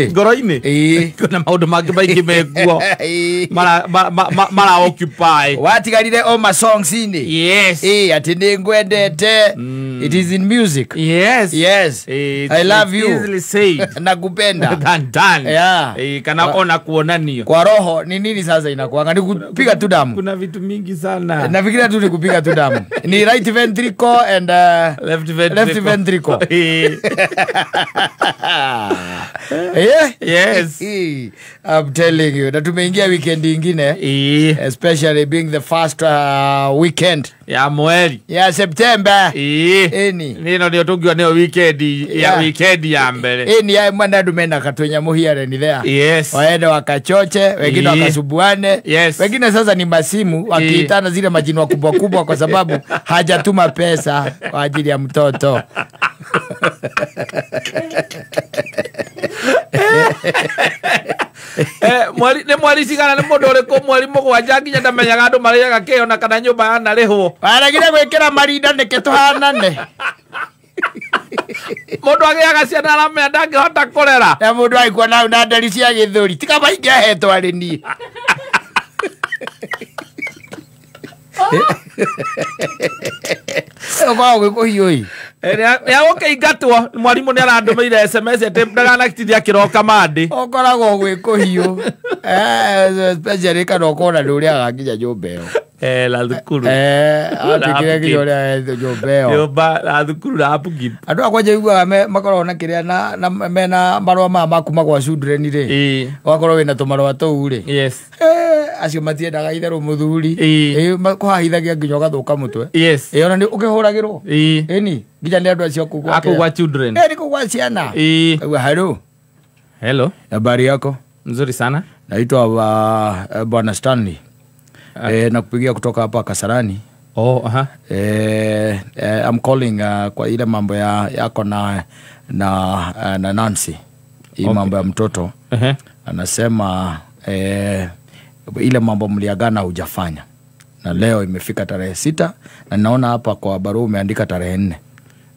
ngoro-ini kuna maundu mangi maingi meguo mara occupy watigarire o ma songs ini yes ati ningwendete it is in music yes I love you easily said nakupenda done yeah kana ona kuonanio kwa roho ni nini sasa inakuanga ni kupiga tu damu kuna vitu mingi sana nafikiria tu ni kupiga tu damu ni right ventricle and left ventricle yes I'm telling you na tumeingia weekend ingine especially being the first weekend ya mweri ya September nino ndio tungiwa neo weekend ya mbele ya mwana dumena katwenya muhiare ni there yes waende wakachoche wengine wakasubuane wengine sasa ni masimu wakiitana zile majina kubwa kubwa kwa sababu hajatuma pesa kwa ajili ya mtoto mwari sigana ni mundu uriko mwari mugwanja nginya ndamenyaga andu mariaga kio na kana nyumba yana rihwo aragire gwikira marinda nike tuhanane mundu agiaga ciana aramenya ndangihota kurera na mundu aigua nau na ndari cia githuri tika maingi ahetwo ari ni kwa gwikuhioi ya ukeingatwo mwarimu ni arandumeire SMS ati ndaganakitithia kiroka mandi okoragwo gwikuhiu especially kana ukona nduria gakinya nyumba iyo la thukuru atikire kiyo ria nyumba iyo la thukuru la apugi andu akwaje igua makorwo na kiria na mena marwa makuma kwa children ri wakorwo wina tumarwa tou ri yes acio matiendaga itherũ muthuri makuhahithagia nginya gathuka mutwe ona ni ukihuragirwo ni nginya ni andu acio kugwa children ni kugwa ciana hello habari yako nzuri sana naitwa bwana Stanley nakupigia kutoka hapa Kasarani I'm calling kwa ile mambo yako na Nancy hii mambo ya mtoto anasema ile mambo mliagana hujafanya na leo imefika tarehe 6 na naona hapa kwa barua umeandika tarehe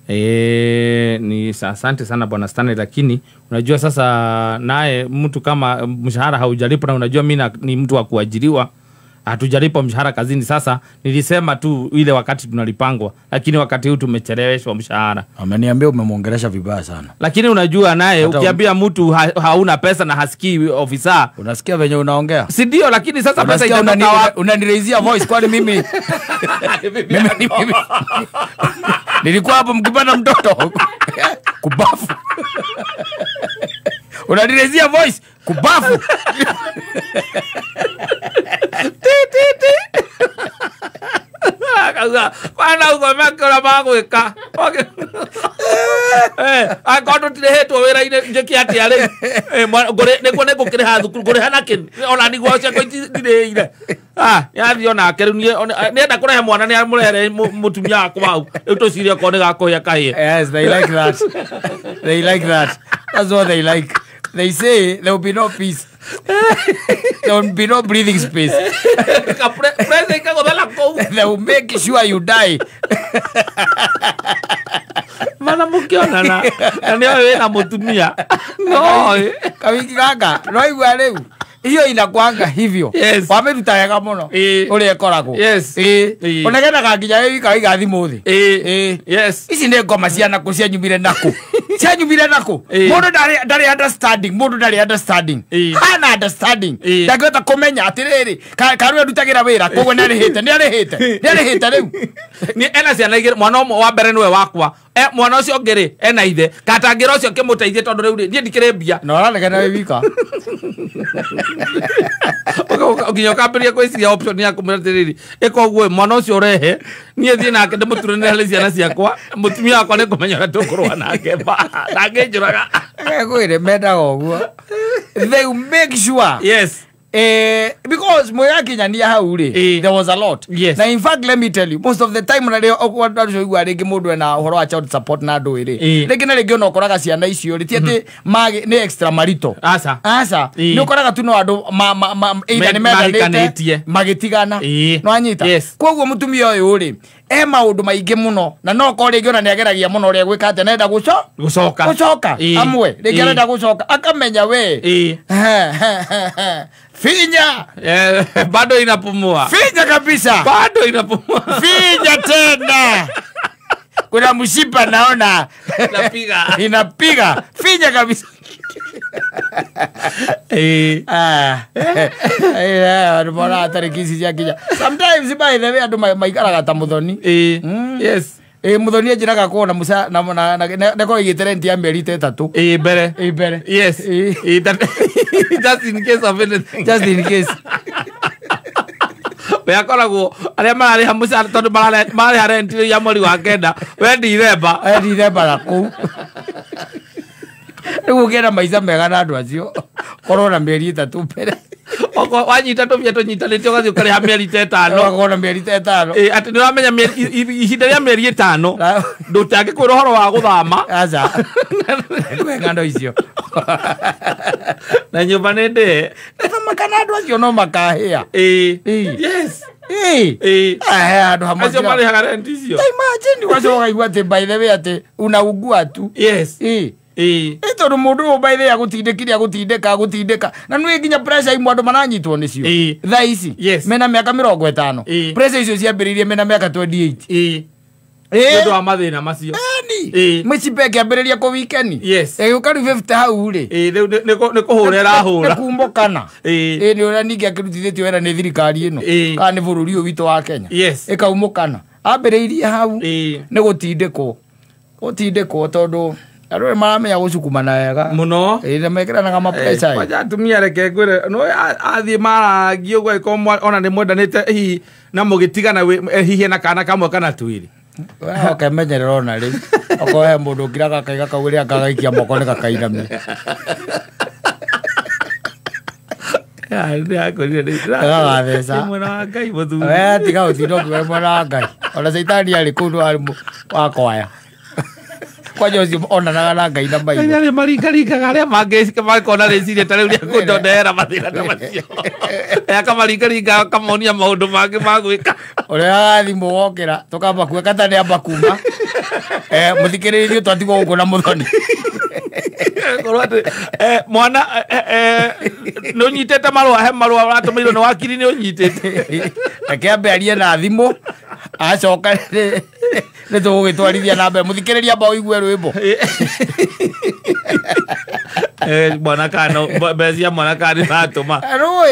4 ni asante sana bwana Stanley lakini unajua sasa naye mtu kama mshahara haujalipo na unajua mimi ni mtu wa kuajiriwa hatujalipo mshahara kazini sasa nilisema tu ile wakati tunalipangwa lakini wakati huu tumecheleweshwa mshahara ameniambia umemwongelesha vibaya sana lakini unajua naye ukiambia mtu hauna pesa na hasikii ofisa unasikia venye unaongea si ndio lakini sasa pesa itatoka unaniraisia voice kwani mimi nilikuwa hapo mkipata mtoto kubafu unaniraisia voice kubafu kwana ugomekera magwika akondo tirehetwo wira-ine njeki atia ri niguo nigukiriha thukuru nguriha naki ona niguo ciakwa itirire yathio nake riu nienda kurehe mwana ni amurere mutumia wakwa hau riu tucirie ko ni gakuhia kahie yes they like that that's what they like they say there will be no peace there will be no breathing space they will make sure you die mana mukiona na ni wewe na mutumia no kawiki gaka no igwa riu hiyo inakwanga hivyo wamerutagaga muno uri ekoragwo unegenaga nginya wika igathi muthi ici ni ngoma ciana ku cianyumire naku mundu ndari understanding hana understanding ndangĩhota kumenya atiriri karu ndutagira wira koguo ni arihite riu ni ena ciana igĩrĩ mwana ũmwe wa mbere niwe wakwa mwana ũcio ũngĩ ena ithe katangira ũcio kĩmũteithie tondũ rĩu niĩ ndikĩrĩ mbia no ũranegena wĩ wika nginya ũkambĩrĩria kwĩciria option ya kũmwĩra atĩrĩrĩ ĩka ũguo mwana ũcio ũrehe niĩ thiĩ nake ndĩmũturanĩre harĩ ciana ciakwa mũtumia wakwa nĩ kũmenya ũrĩa tũkũrũa nake ndangĩnjũraga gwĩre mendaga ũguo they make sure Because moya kinyania hau ri there was a lot. Yes. Na in fact let me tell you, most of the time na leo okwadwa igwa ringi mundu na horo wa child support na ndu iri ringi na ringi no koraga ciana icio ri tiati magi ni extra marito asa ni koraga tu no andu ida ni meganite magitigana no anyita koguo mutumia uyu ri maundu maingi muno na no ko ringi ona ni ageragia muno ri gwika ate nenda gucoka amwe ringi nenda gucoka akamenya we finya bado inapumua finya kabisa bado inapumua finya tena kuna mshipa naona inapiga finya kabisa bora atarikisi ya kija sometimes by the way adu maikaraga ta muthoni yes muthoni ajiraga kuona musa na ko igiterenti ya meri 3 mbere yes just in case of anything just in case yakoragwo aria marari hamusa tondu marari harenti ya mweri wa kenda wendi iremba gaku nigugira maica mega na andu acio korona meri 3 mbere oko wanyita tubia tunyitanite ugathi ukariha mieri 5 korona mieri 5 ati ni wamenya ihinda ria mieri 5 ndutangi kwira horo wa guthama aza ngando icio na nyumba nende makana andu acio no makahia yes andu hamwe acio mari hagarenti icio imagine wacoga igua ati by the way ati unaugua tu yes ito mundu ubaithe agutindika na nui nginya pressure imwe andu mananyitwo nicio tha ici mena miaka 50 pressure icio ciambiririe mena miaka 28 ndu wa mathina macio micipeke ambiriria ku weekend ukari 50 hau ri ni kuhurera hura kumbokana ni ura ningi akirutithitio wera ni thirikari ino kana ni bururi uyu witu wa Kenya ikaumukana ambiririe hau ni gutindikwo tondu arore maramenya gucukumana wega muno na mekiranaga mapressure kwaja atumia reke ngwire no athie marangi uguo ikomo ona ni mwendanite hihi na mugitigana hihi na kana kamwe kana twiri menyerera ona riu okohe mundu ngiraga kaiga kauria ngagaikia moko ni gakainamia tiga utindo kiwe mwana wa Ngai ona Saitani ari kundu ari wakwaya kwaja ucio onanaga na Ngai na maitho ari maringaringaga aria makona reciria ta riu ria kundondera mathina ta macio akamaringaringa kamonia maundu mangi magwika uria thimu wokira tukamba kueka ta ni amba kuma muthikiririo twatigwo guku na muthoni mwana no nyitete marua uratumirwo ni wakiri ni unyitete akambe arie na thimu acoka ni tugugitwarithia na mbere muthikiriria amba uigue rwimbo mwana kana bezia mwana kana natuma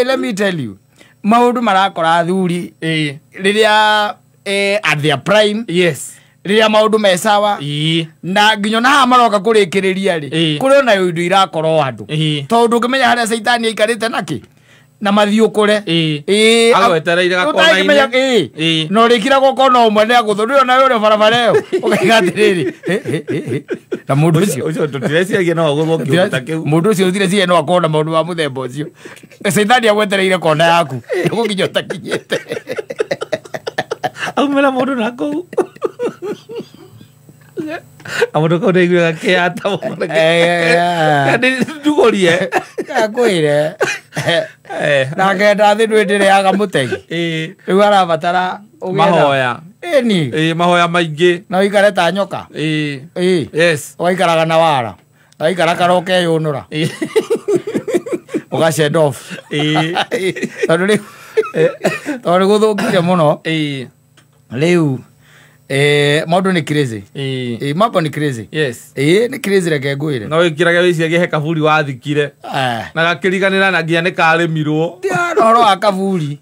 let me tell you maundu marakora athuri riria at their prime riria maundu me sawa na nginyo na maroka kurikiriria ri kuri ona indu irakorwo andu tondu ngimenya haria Saitani aikarite naki na mathiukure agwetereire gakona-ini no rikira gukona umwe ni aguthurio na yore barabara iyo ukaiga atiriri na mundu ucio tutireciagia no agurwo kiuta kiu mundu ucio utireciagia no akona maundu ma muthemba ucio Saitani agwetereire kona yaku ugukinya utakinyete aumira mundu na kou amundu kau niguaga kiata ndugorie akwire na ngenda thi ndwindiriaga mutegi riu arabatara mahoya mahoya maingi na uikare ta nyoka ugaikaraga na wara ugaikara karoke yunura ugasend off tondu guthukire muno riu maundu ni crazy mambo ni crazy ni crazy reke ngwire no ikiraga wiciagie he kaburi wathikire na gakiriganira na ngia ni karimirwo horo wa kaburi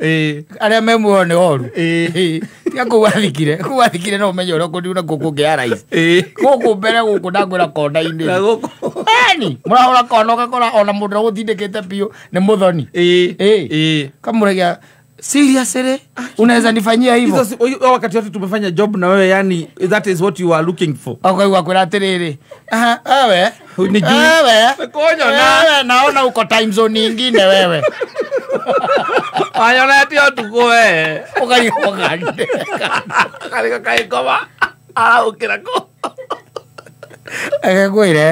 aria memuo ni oru tia kuwathikire no umenye uria kundiuna guku ngiaraici guku mbere guku ndangwira kona-ini ni murahura kona ugakora ona mundu guthindikite biu ni muthoni kamuragia seriously unaweza nifanyia hivyo wakati wote tumefanya job na wewe yani that is what you are looking for kwa kweli atiriri wewe unijui wewe naona uko time zone nyingine wewe Wanyonete ũtukũ we. Ũkarigokande. Karĩko kaĩkoma. Araũkĩra kũ. Agĩkwĩre.